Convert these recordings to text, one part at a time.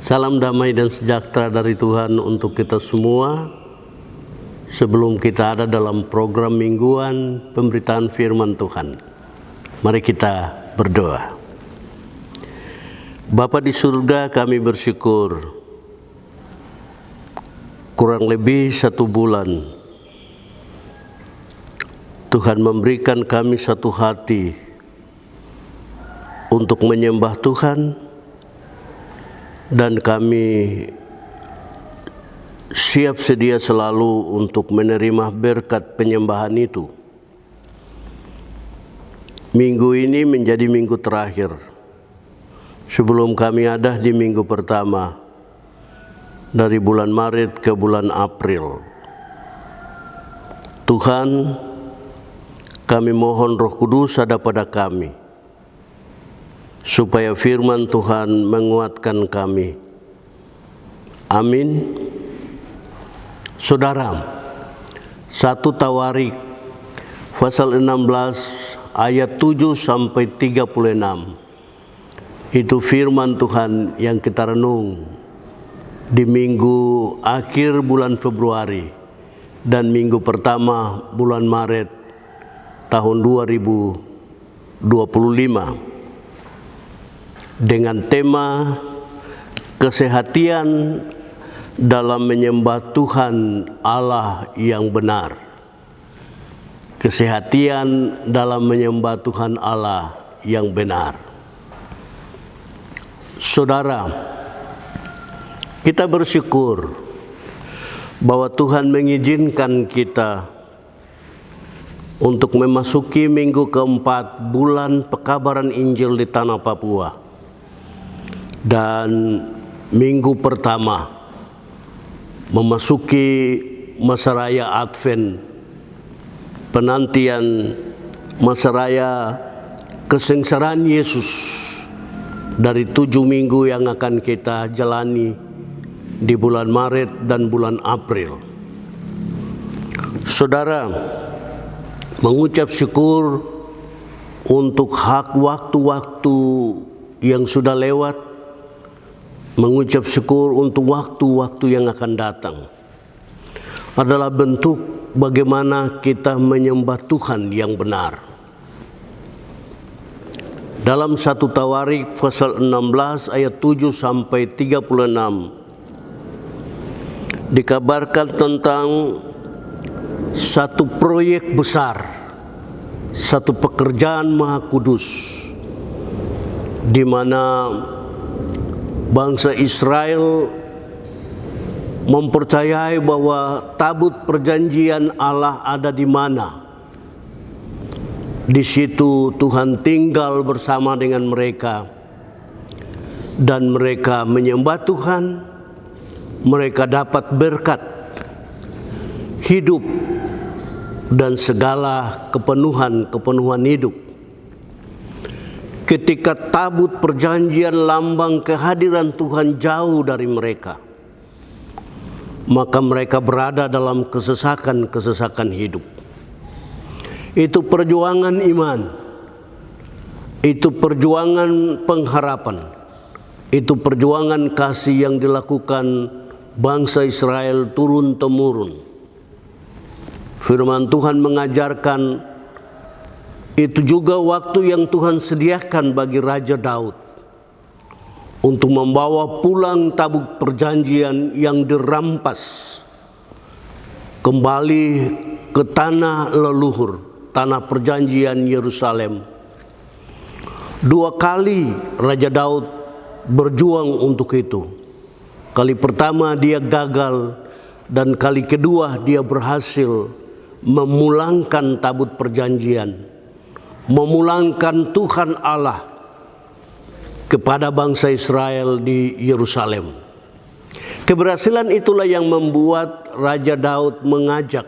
Salam damai dan sejahtera dari Tuhan untuk kita semua. Sebelum kita ada dalam program mingguan pemberitaan firman Tuhan, mari kita berdoa. Bapa di surga, kami bersyukur kurang lebih 1 bulan Tuhan memberikan kami satu hati untuk menyembah Tuhan, dan kami siap sedia selalu untuk menerima berkat penyembahan itu. Minggu ini menjadi minggu terakhir sebelum kami ada di minggu pertama dari bulan Maret ke bulan April. Tuhan, kami mohon Roh Kudus ada pada kami, supaya firman Tuhan menguatkan kami. Amin. Saudara, 1 Tawarik pasal 16 ayat 7 sampai 36. Itu firman Tuhan yang kita renung di minggu akhir bulan Februari dan minggu pertama bulan Maret tahun 2025. Dengan tema kesehatan dalam menyembah Tuhan Allah yang benar. Kesehatan dalam menyembah Tuhan Allah yang benar. Saudara, kita bersyukur bahwa Tuhan mengizinkan kita untuk memasuki minggu keempat bulan pekabaran Injil di tanah Papua. Dan minggu pertama memasuki masa raya Advent, penantian masa raya kesengsaraan Yesus dari 7 minggu yang akan kita jalani di bulan Maret dan bulan April. Saudara, mengucap syukur untuk hak waktu-waktu yang sudah lewat, mengucap syukur untuk waktu-waktu yang akan datang, adalah bentuk bagaimana kita menyembah Tuhan yang benar. Dalam 1 Tawarik pasal 16 ayat 7 sampai 36 dikabarkan tentang satu proyek besar, satu pekerjaan Maha Kudus, di mana bangsa Israel mempercayai bahwa tabut perjanjian Allah ada di mana. Di situ Tuhan tinggal bersama dengan mereka, dan mereka menyembah Tuhan. Mereka dapat berkat hidup dan segala kepenuhan hidup. Ketika tabut perjanjian lambang kehadiran Tuhan jauh dari mereka, maka mereka berada dalam kesesakan hidup. Itu perjuangan iman, itu perjuangan pengharapan, itu perjuangan kasih yang dilakukan bangsa Israel turun-temurun. Firman Tuhan mengajarkan itu juga waktu yang Tuhan sediakan bagi Raja Daud untuk membawa pulang tabut perjanjian yang dirampas kembali ke tanah leluhur, tanah perjanjian Yerusalem. 2 kali Raja Daud berjuang untuk itu. Kali pertama dia gagal, dan kali kedua dia berhasil memulangkan tabut perjanjian, memulangkan Tuhan Allah kepada bangsa Israel di Yerusalem. Keberhasilan itulah yang membuat Raja Daud mengajak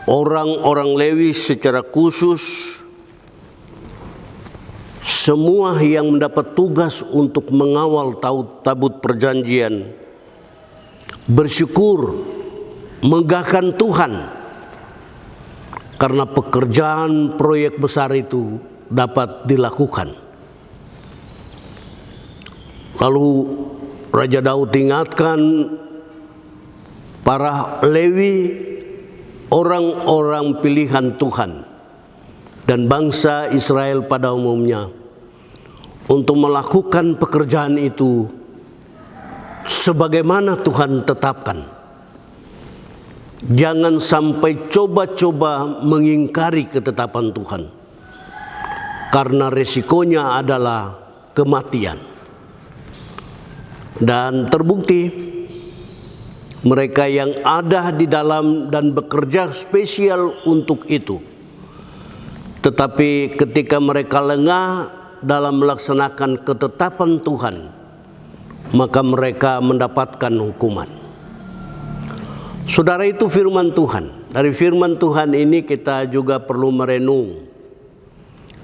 orang-orang Lewi secara khusus, semua yang mendapat tugas untuk mengawal tabut perjanjian, bersyukur, megahkan Tuhan, karena pekerjaan proyek besar itu dapat dilakukan. Lalu Raja Daud ingatkan para Lewi, orang-orang pilihan Tuhan dan bangsa Israel pada umumnya, untuk melakukan pekerjaan itu sebagaimana Tuhan tetapkan. Jangan sampai coba-coba mengingkari ketetapan Tuhan, karena resikonya adalah kematian. Dan terbukti mereka yang ada di dalam dan bekerja spesial untuk itu, tetapi ketika mereka lengah dalam melaksanakan ketetapan Tuhan, maka mereka mendapatkan hukuman. Saudara, itu firman Tuhan. Dari firman Tuhan ini kita juga perlu merenung.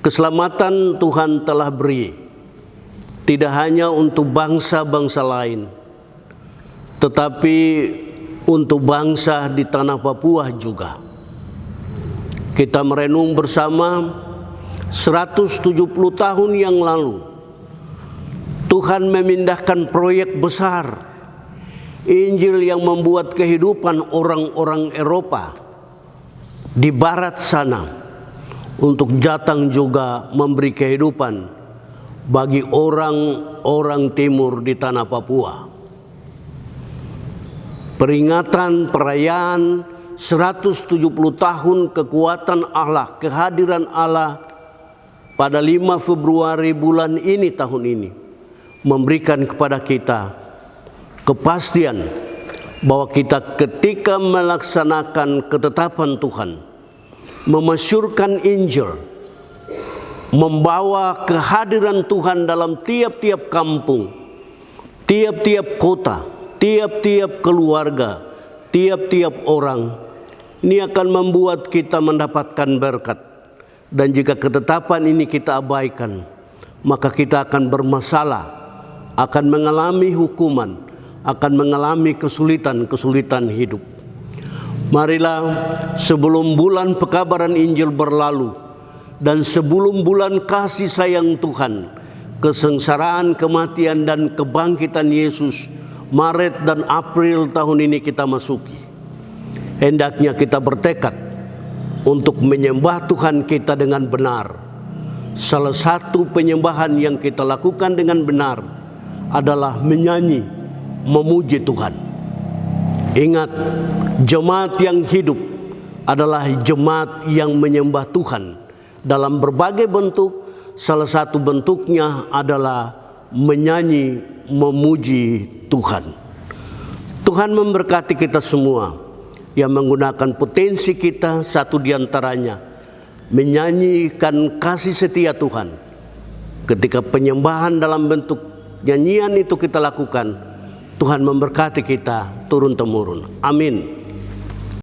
Keselamatan Tuhan telah beri, tidak hanya untuk bangsa-bangsa lain, tetapi untuk bangsa di tanah Papua juga. Kita merenung bersama 170 tahun yang lalu Tuhan memindahkan proyek besar Injil yang membuat kehidupan orang-orang Eropa di barat sana untuk datang juga memberi kehidupan bagi orang-orang timur di tanah Papua. Peringatan perayaan 170 tahun kekuatan Allah, kehadiran Allah pada 5 Februari bulan ini tahun ini memberikan kepada kita kepastian bahwa kita ketika melaksanakan ketetapan Tuhan, memasyurkan Injil, membawa kehadiran Tuhan dalam tiap-tiap kampung, tiap-tiap kota, tiap-tiap keluarga, tiap-tiap orang, ini akan membuat kita mendapatkan berkat. Dan jika ketetapan ini kita abaikan, maka kita akan bermasalah, akan mengalami hukuman, akan mengalami kesulitan-kesulitan hidup. Marilah sebelum bulan pekabaran Injil berlalu dan sebelum bulan kasih sayang Tuhan, kesengsaraan, kematian dan kebangkitan Yesus Maret dan April tahun ini kita masuki, hendaknya kita bertekad untuk menyembah Tuhan kita dengan benar. Salah satu penyembahan yang kita lakukan dengan benar adalah menyanyi, memuji Tuhan. Ingat, jemaat yang hidup adalah jemaat yang menyembah Tuhan dalam berbagai bentuk. Salah satu bentuknya adalah menyanyi, memuji Tuhan. Tuhan memberkati kita semua yang menggunakan potensi kita, satu diantaranya menyanyikan kasih setia Tuhan. Ketika penyembahan dalam bentuk nyanyian itu kita lakukan, Tuhan memberkati kita turun-temurun. Amin.